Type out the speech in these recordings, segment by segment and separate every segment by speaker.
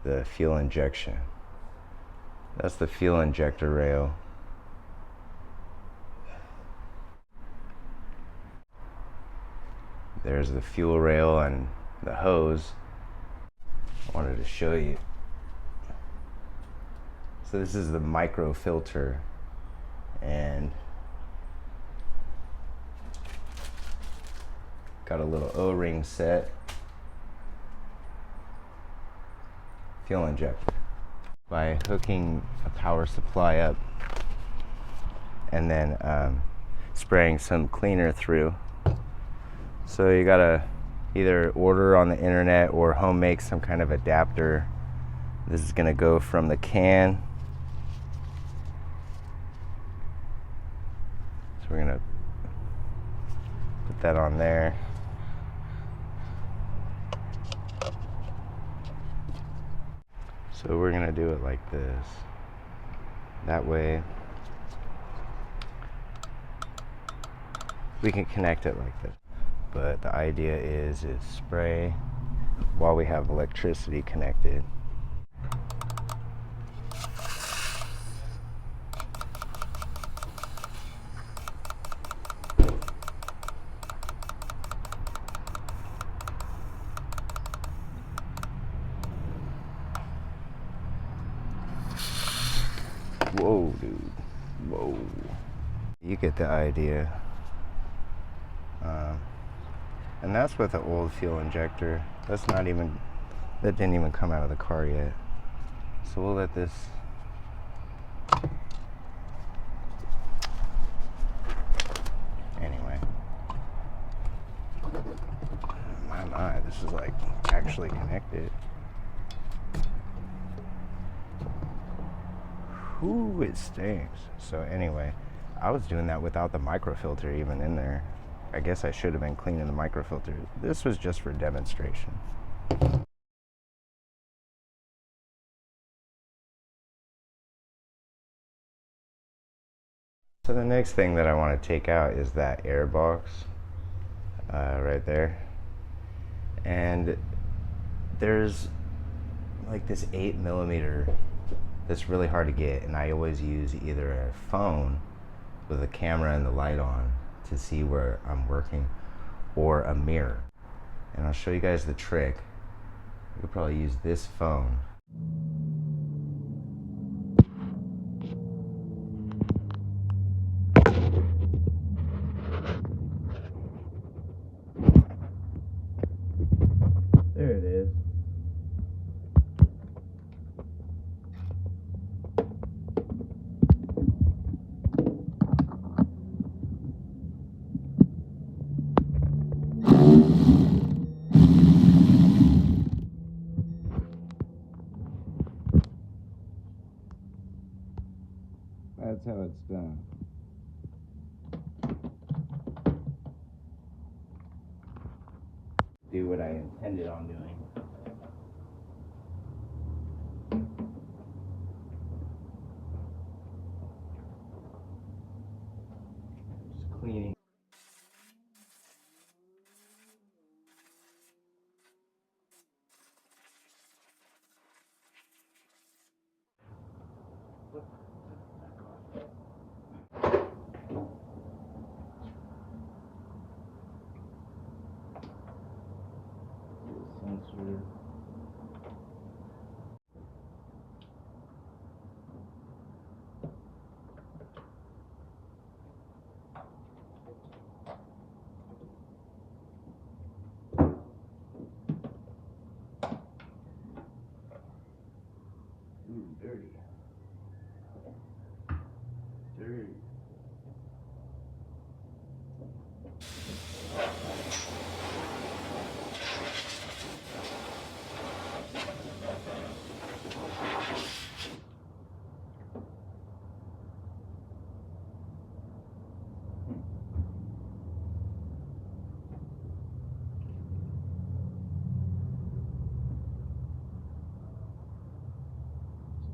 Speaker 1: the fuel injection. That's the fuel injector rail. There's the fuel rail and the hose. I wanted to show you. So this is the micro filter, and got a little O-ring set. Fuel injector. By hooking a power supply up and then spraying some cleaner through. So you gotta either order on the internet or home make some kind of adapter. This is gonna go from the can. So we're gonna put that on there. So we're gonna do it like this. That way we can connect it like this. But the idea is spray while we have electricity connected. Whoa, dude. Whoa. You get the idea. And that's with the old fuel injector. That didn't even come out of the car yet. So we'll let this. Anyway. My, this is like actually connected. Ooh, it stinks. So anyway, I was doing that without the microfilter even in there. I guess I should have been cleaning the microfilter. This was just for demonstration. So the next thing that I want to take out is that air box right there. And there's like this 8mm that's really hard to get, and I always use either a phone with a camera and the light on to see where I'm working, or a mirror. And I'll show you guys the trick. You could probably use this phone. There it is. That's how it's done. Do what I intended on doing. Just cleaning. Sensor. Ooh, dirty. Dirty.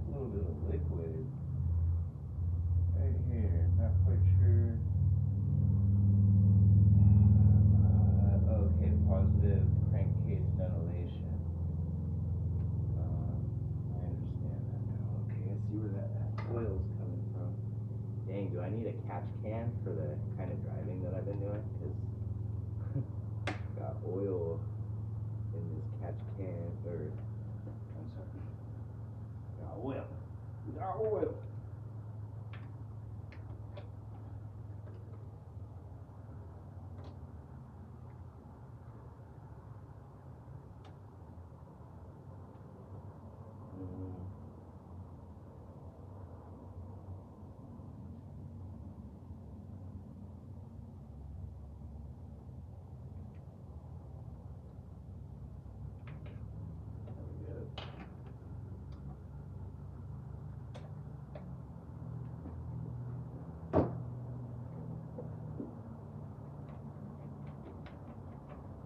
Speaker 1: A little bit of liquid right here. I need a catch can for the kind of driving that I've been doing, because got oil in this catch can, or I'm sorry, got oil. We got oil.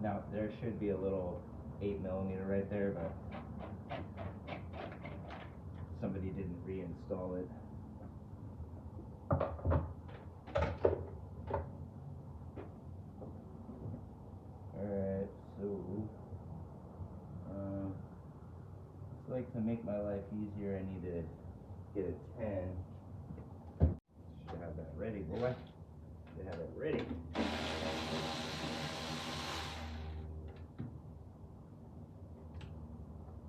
Speaker 1: Now there should be a little 8mm right there, but somebody didn't reinstall it. Alright, so it's like, to make my life easier, I need to get a 10. Should have that ready, boy. Should have it ready.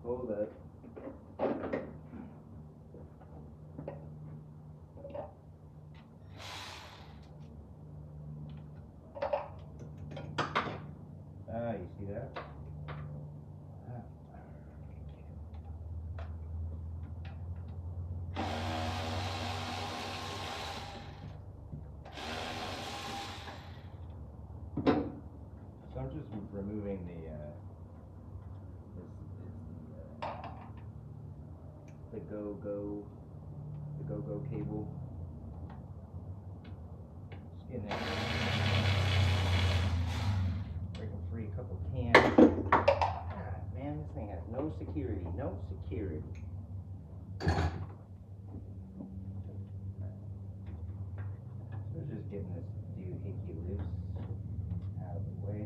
Speaker 1: Hold up. Ah, you see that? So I'm just removing the go-go cable. Just getting it. Breaking free a couple cans. God, man, this thing has no security. No security. So we're just getting this doohickey loose out of the way.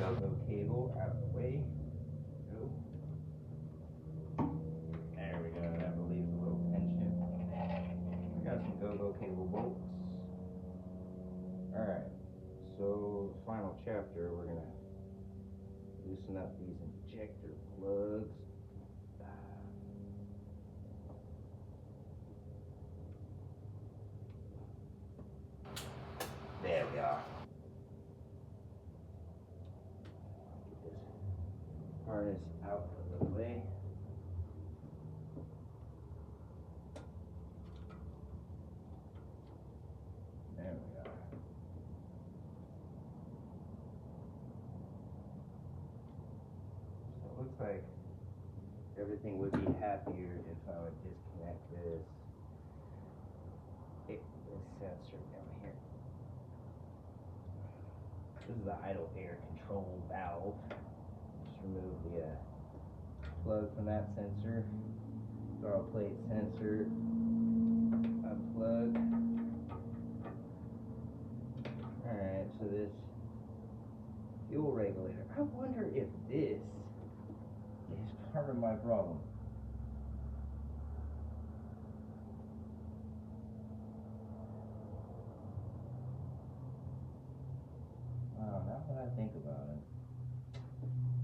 Speaker 1: Go-go cable out of the way. Go. There we go. That relieves a little tension. We got some go-go cable bolts. Alright, so final chapter, we're gonna loosen up these injector plugs. There we are. Get this harness out of the way. There we are. So it looks like everything would be happier if I would disconnect this sensor down here. This is the idle air control valve. Just remove the plug from that sensor. Throttle plate sensor. Unplug. Alright, so this fuel regulator. I wonder if this is part of my problem. Wow, now that I think about it.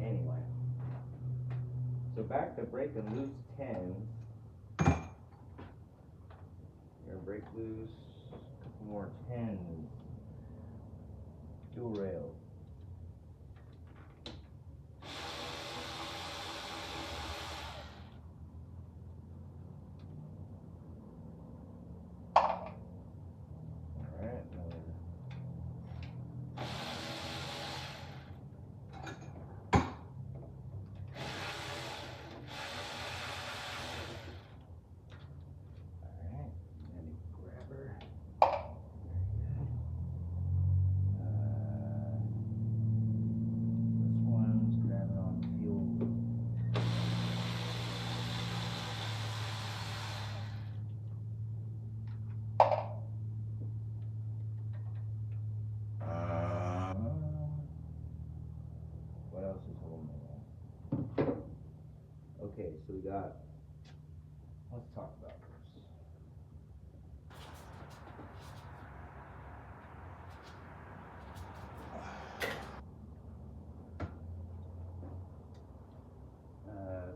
Speaker 1: Anyway. So back to breaking loose 10s. You're gonna break loose a couple more 10s. Fuel rail. What else is holding it on? Okay, so we got let's talk about this.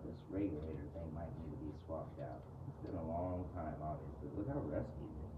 Speaker 1: This regulator thing might need to be swapped out. It's been a long time, obviously. Look how rusty it is.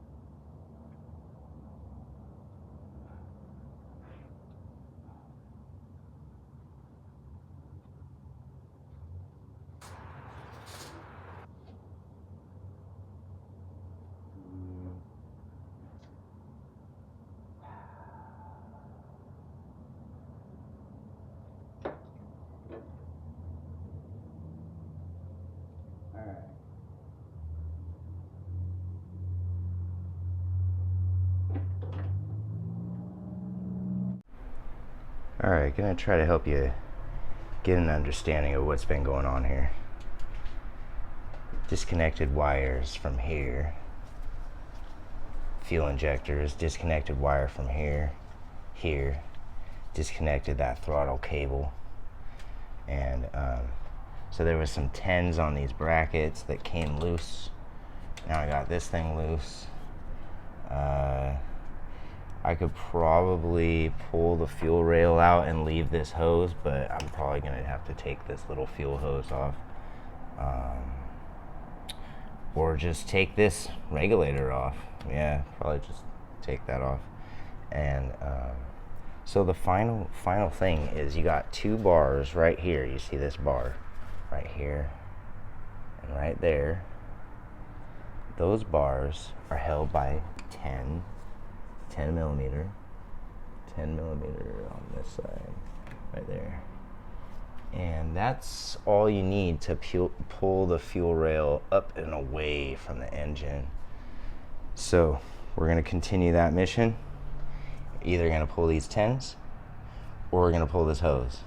Speaker 1: Alright, gonna try to help you get an understanding of what's been going on here. Disconnected wires from here. Fuel injectors, disconnected wire from here, here. Disconnected that throttle cable. And so there was some 10s on these brackets that came loose. Now I got this thing loose. I could probably pull the fuel rail out and leave this hose, but I'm probably gonna have to take this little fuel hose off. Or just take this regulator off. Yeah, probably just take that off. And so the final thing is you got two bars right here. You see this bar right here and right there. Those bars are held by 10 millimeter on this side right there, and that's all you need to pull the fuel rail up and away from the engine. So we're going to continue that mission. Either going to pull these 10s or we're going to pull this hose.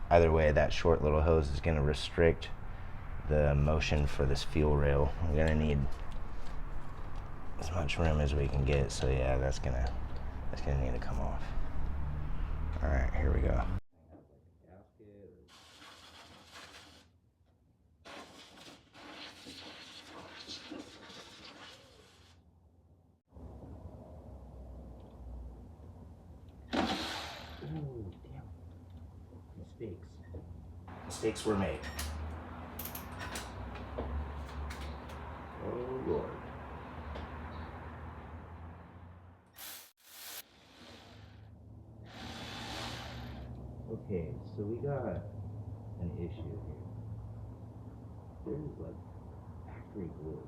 Speaker 1: Either way, that short little hose is going to restrict the motion for this fuel rail. We're going to need as much room as we can get, so yeah, that's gonna need to come off. All right, here we go. Ooh, damn. Mistakes were made. Oh Lord. Okay, so we got an issue here. There's like factory glue.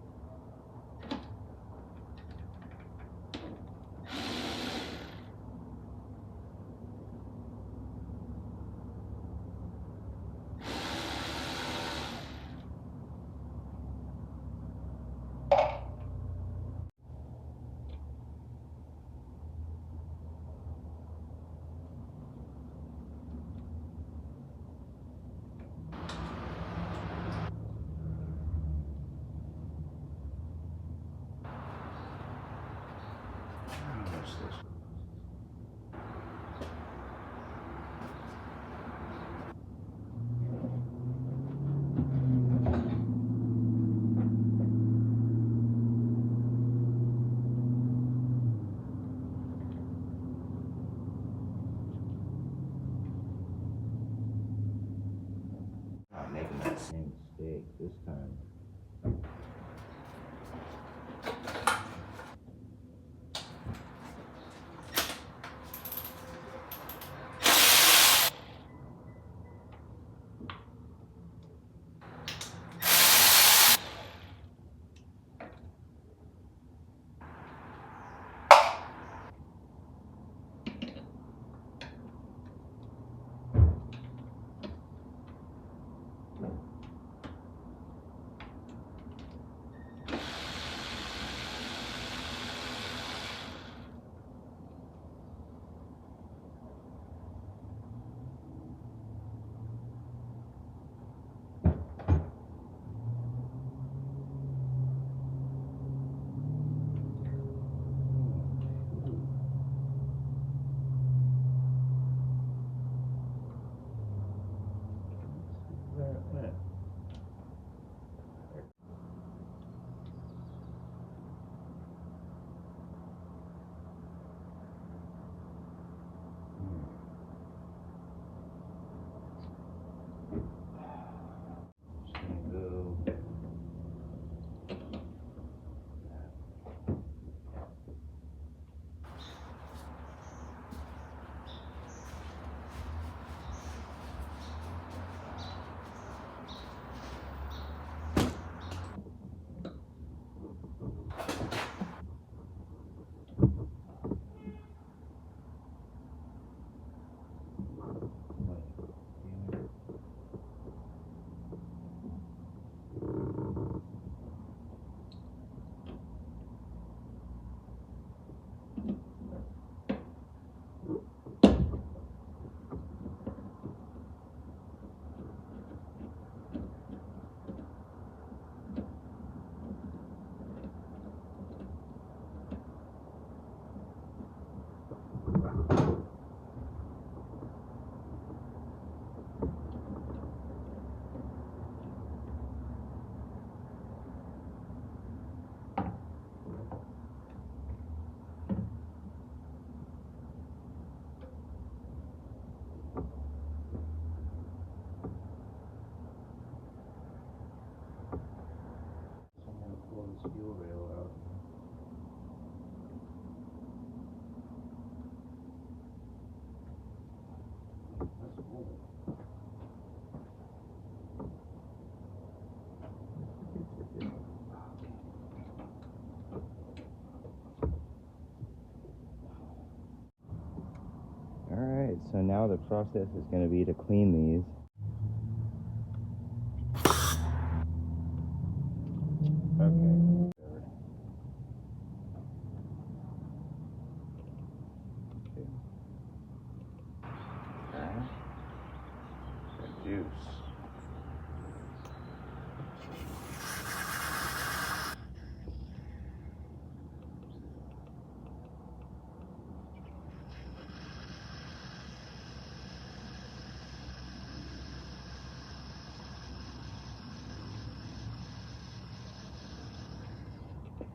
Speaker 1: Not making that same mistake this time. now the process is going to be to clean these. Okay. Alright. Juice.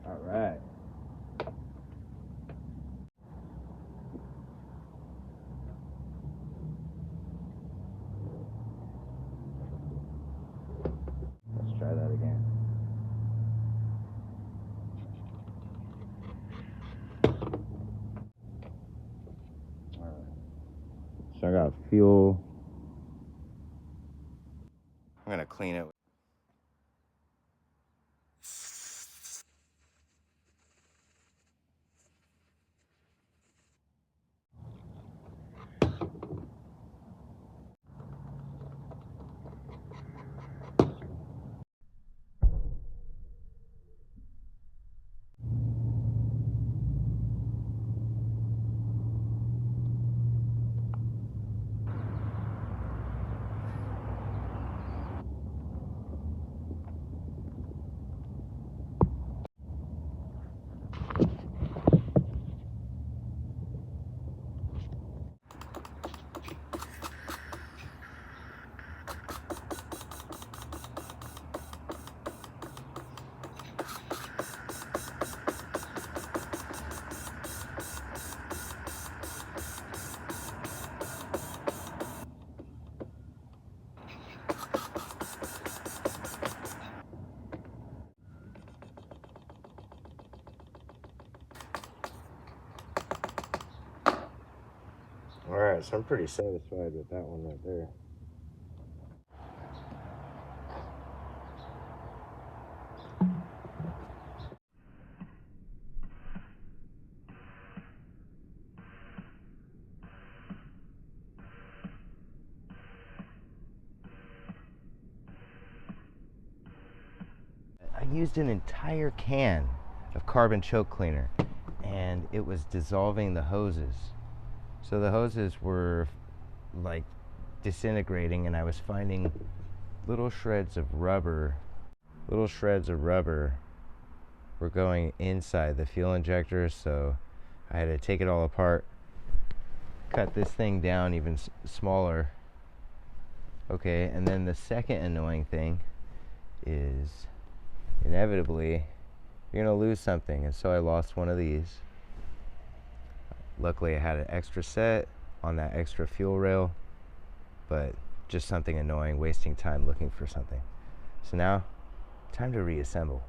Speaker 1: All right. Let's try that again. All right. So I got fuel. I'm gonna clean it. All right, so I'm pretty satisfied with that one right there. I used an entire can of carbon choke cleaner, and it was dissolving the hoses. So the hoses were like disintegrating, and I was finding little shreds of rubber were going inside the fuel injector. So I had to take it all apart, cut this thing down even smaller. Okay, and then the second annoying thing is inevitably you're gonna lose something, and so I lost one of these. Luckily I had an extra set on that extra fuel rail, but just something annoying, wasting time looking for something. So now, time to reassemble.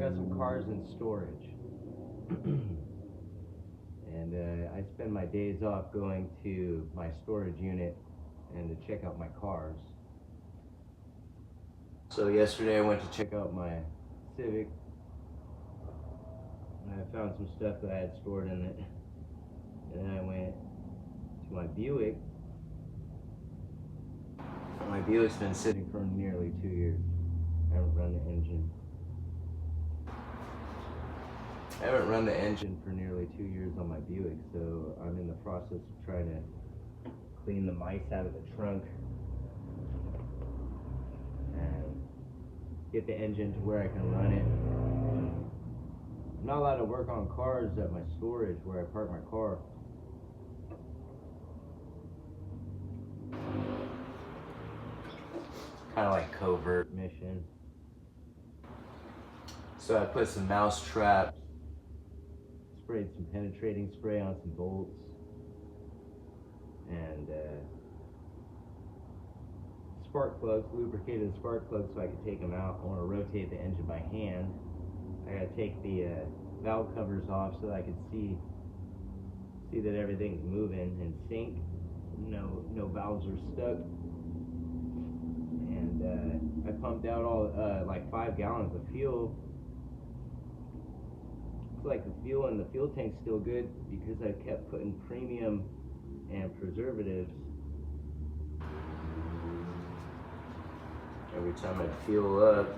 Speaker 1: got some cars in storage. And I spend my days off going to my storage unit and to check out my cars. So yesterday I went to check out my Civic, and I found some stuff that I had stored in it. And then I went to my Buick. My Buick's been sitting for nearly 2 years. I haven't run the engine. I haven't run the engine for nearly 2 years on my Buick, so I'm in the process of trying to clean the mice out of the trunk and get the engine to where I can run it. I'm not allowed to work on cars at my storage where I park my car. Kind of like covert mission. So I put some mouse traps, sprayed some penetrating spray on some bolts, and spark plugs, lubricated spark plugs so I could take them out. I want to rotate the engine by hand. I gotta take the valve covers off so that I can see that everything's moving in sync. No valves are stuck. And I pumped out all like 5 gallons of fuel. It's like the fuel in the fuel tank's still good because I kept putting premium and preservatives every time I fuel up.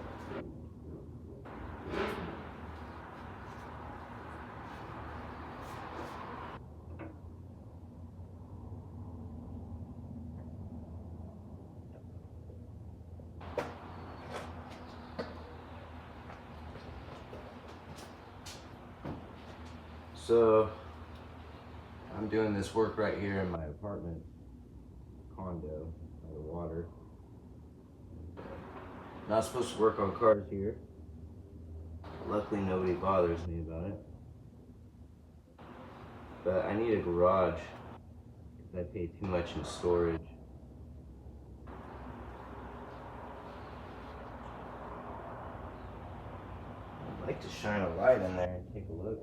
Speaker 1: So I'm doing this work right here in my apartment condo by the water. Not supposed to work on cars here. Luckily nobody bothers me about it. But I need a garage because I pay too much in storage. I'd like to shine a light in there and take a look.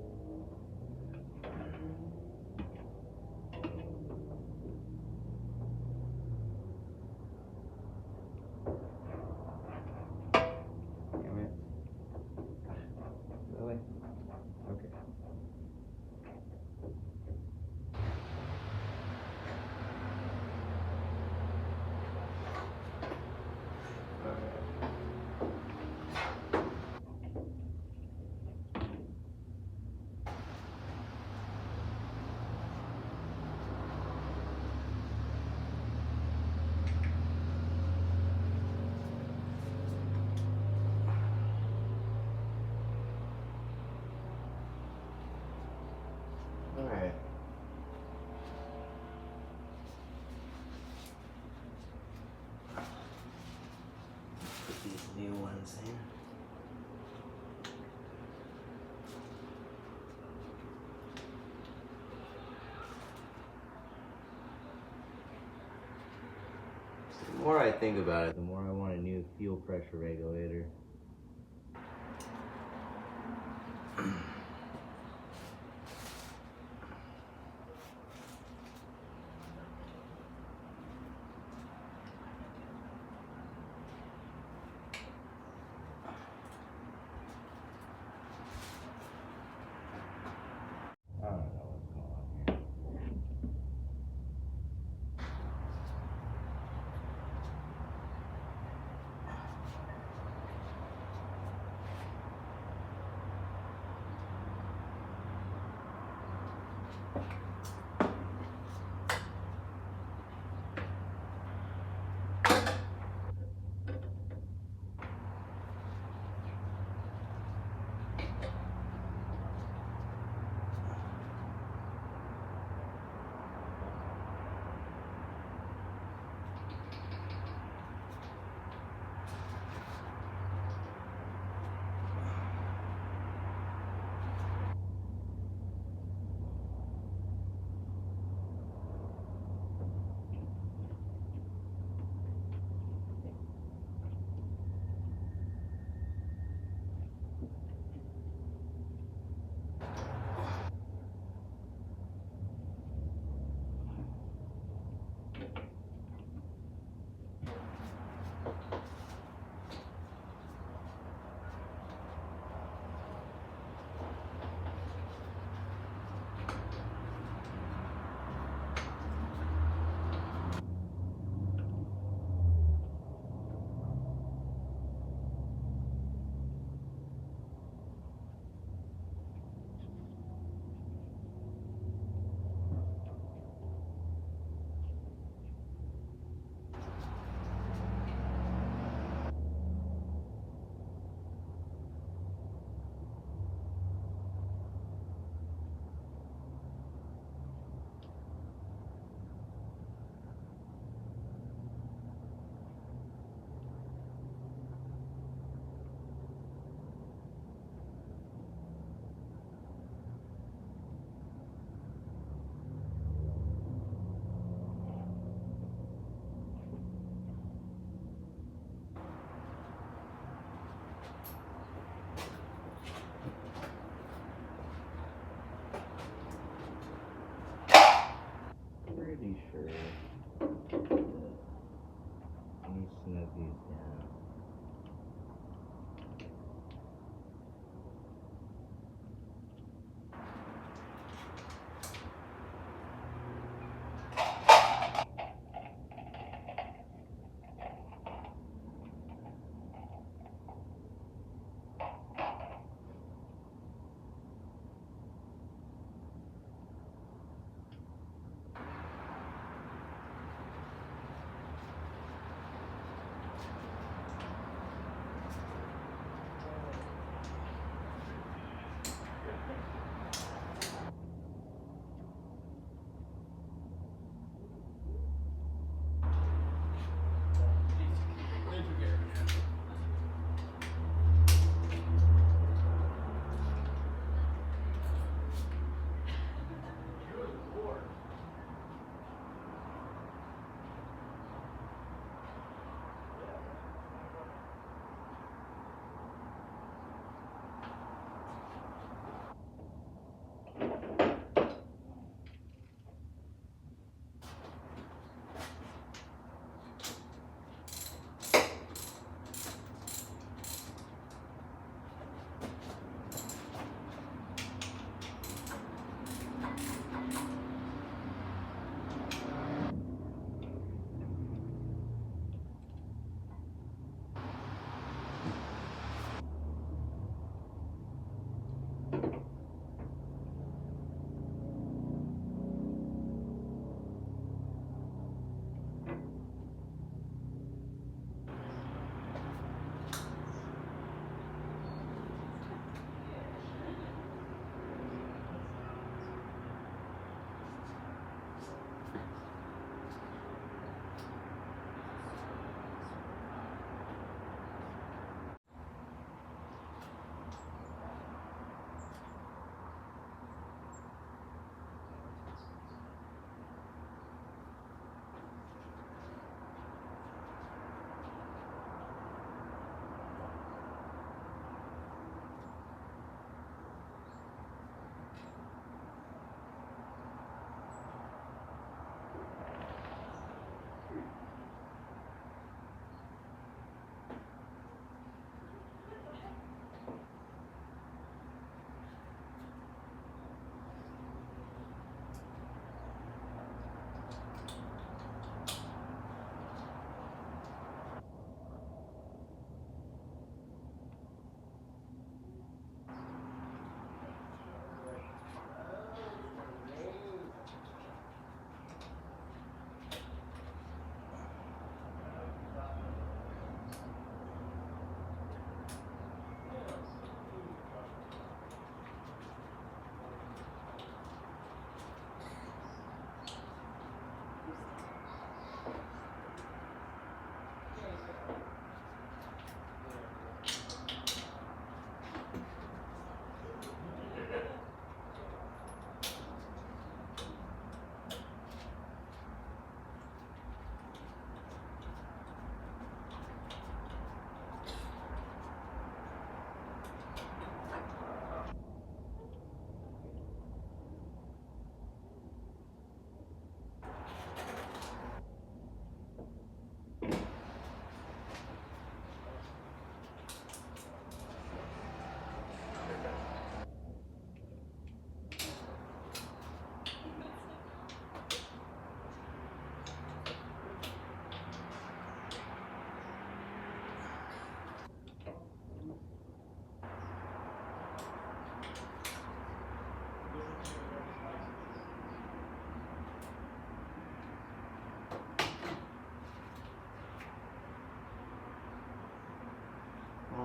Speaker 1: Really? Okay. Alright. Put these new ones in. The more I think about it, the more I want a new fuel pressure regulator. I don't know what's going on here.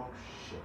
Speaker 1: Oh shit.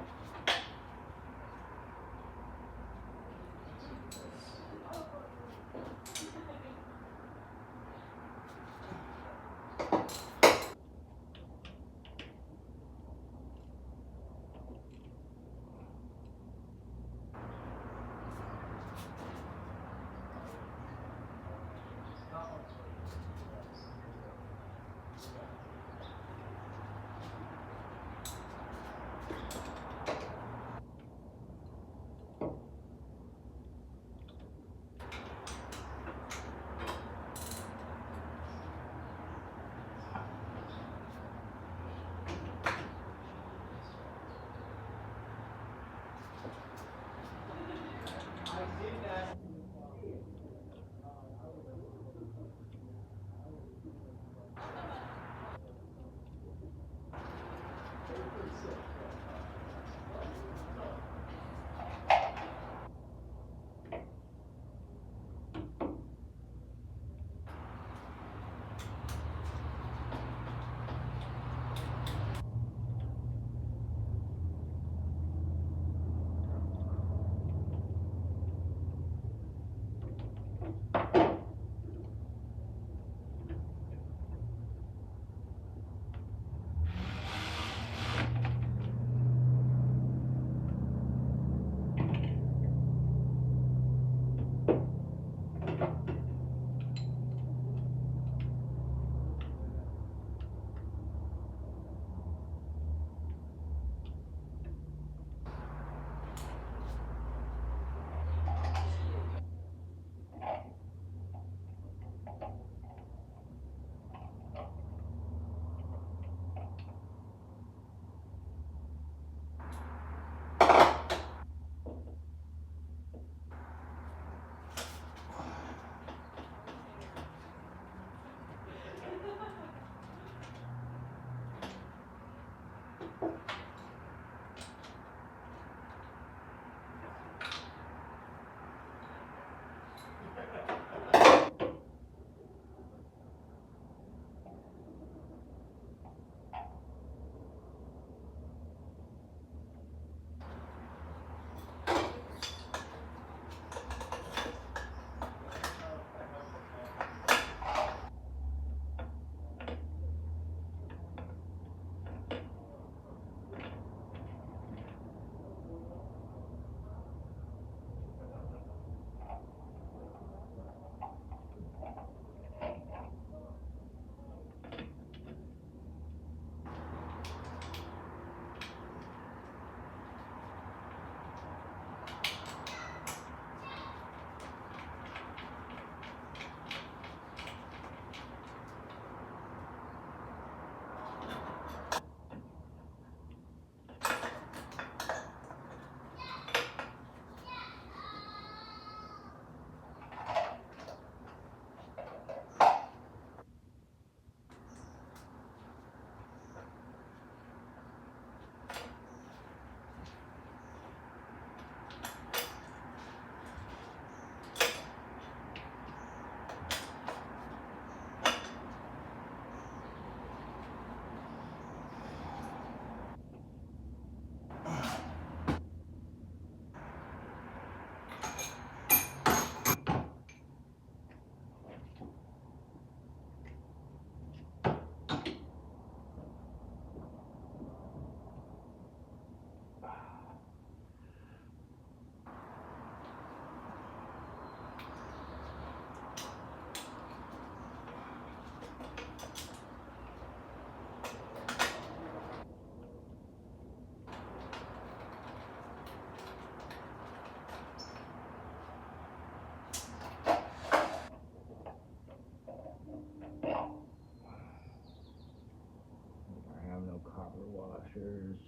Speaker 1: I have no copper washers.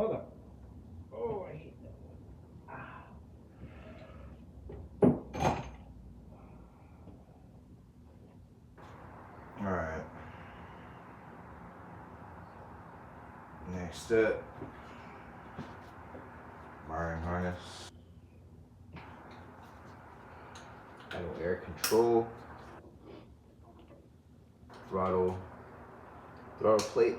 Speaker 1: mother. Oh, I hate that one. Ah. All right. Next up, wiring harness, idle air control, throttle plate,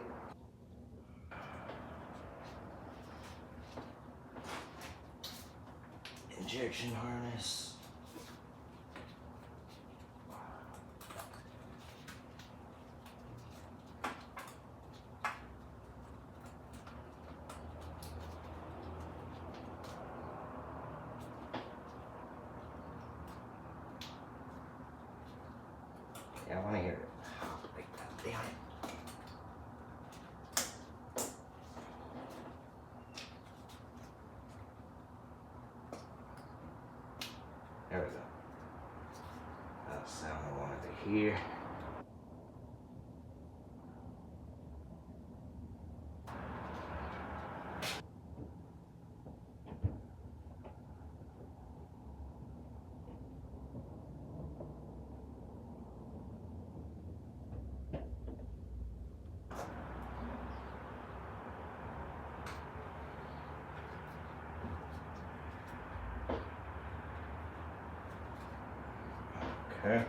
Speaker 1: injection harness, yeah, I want to hear it. Like that, damn it. There we go. That's the sound I wanted to hear. Okay.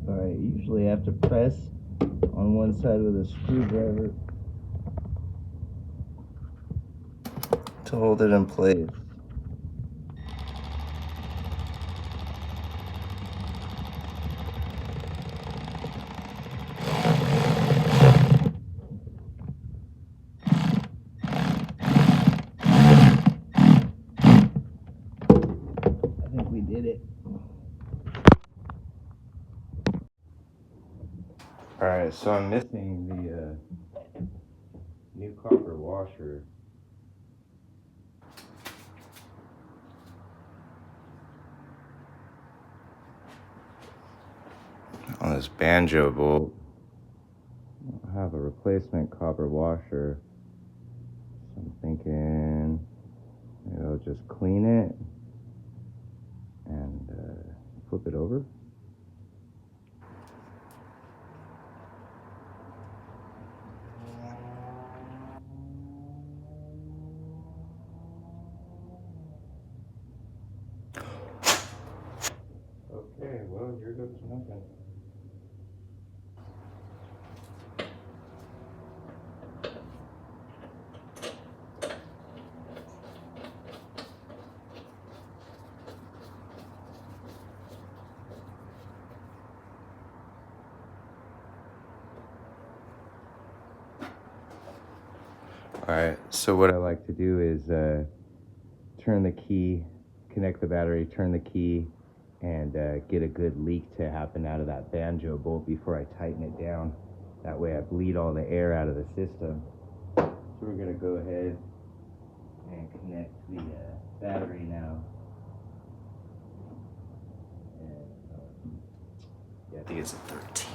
Speaker 1: Alright, you usually have to press on one side with a screwdriver to hold it in place. I think we did it. Alright, so I'm missing the new copper washer. On this banjo bolt, I have a replacement copper washer. So I'm thinking maybe I'll just clean it and flip it over. Okay, well, here goes nothing. Alright, so what I like to do is turn the key, connect the battery, turn the key, and get a good leak to happen out of that banjo bolt before I tighten it down. That way I bleed all the air out of the system. So we're going to go ahead and connect the battery now. And, yeah, I think it's a 13.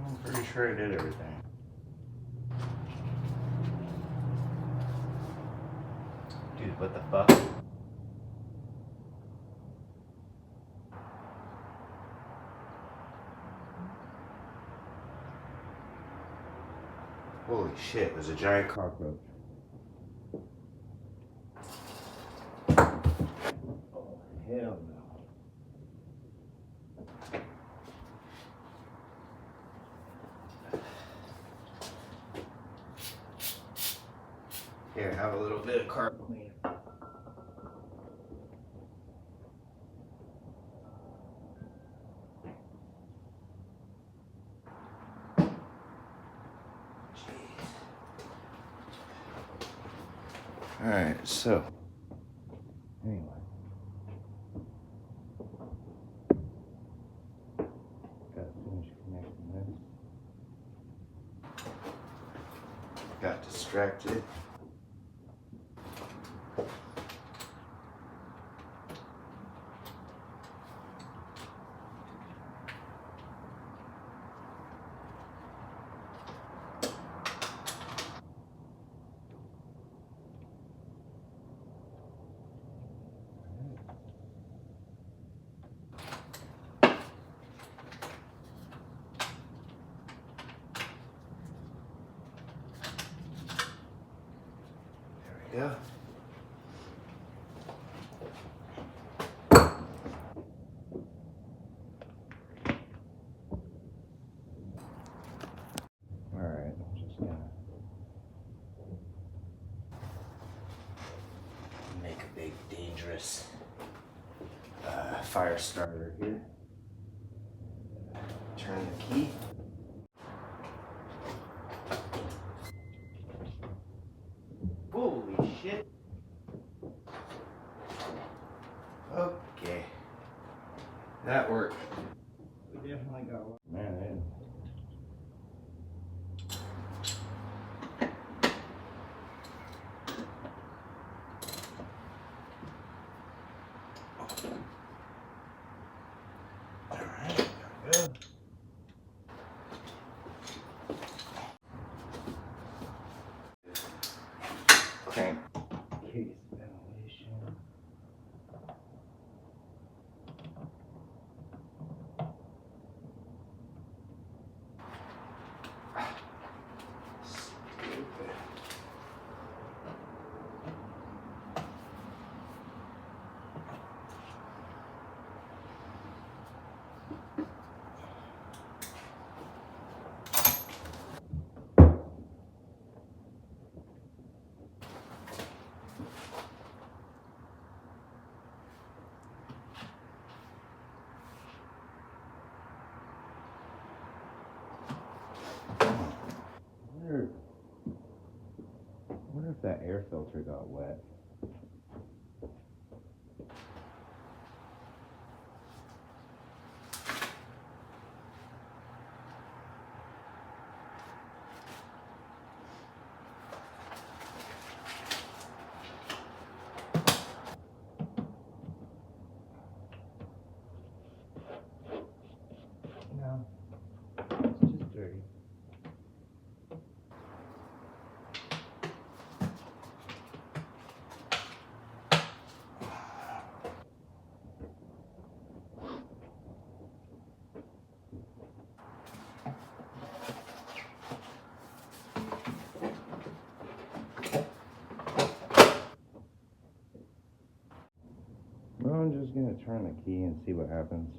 Speaker 1: I'm pretty sure I did everything. Dude, what the fuck? Holy shit, there's a giant cockroach. Oh, hell no. Here, have a little bit of carpet cleaner. Alright, so anyway. Gotta finish connecting this. Got distracted. Yeah. Alright, I'm just gonna make a big dangerous fire starter here. Turn the key. Holy shit. Okay. That worked. We definitely got one. Man, alright, good. Crank case ventilation. Stupid. I wonder if that air filter got wet. I'm just gonna turn the key and see what happens.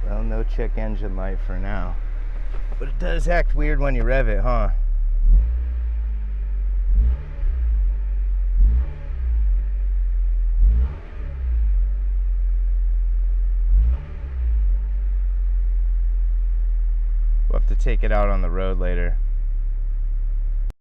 Speaker 1: Well, no check engine light for now. But it does act weird when you rev it, huh? We'll have to take it out on the road later.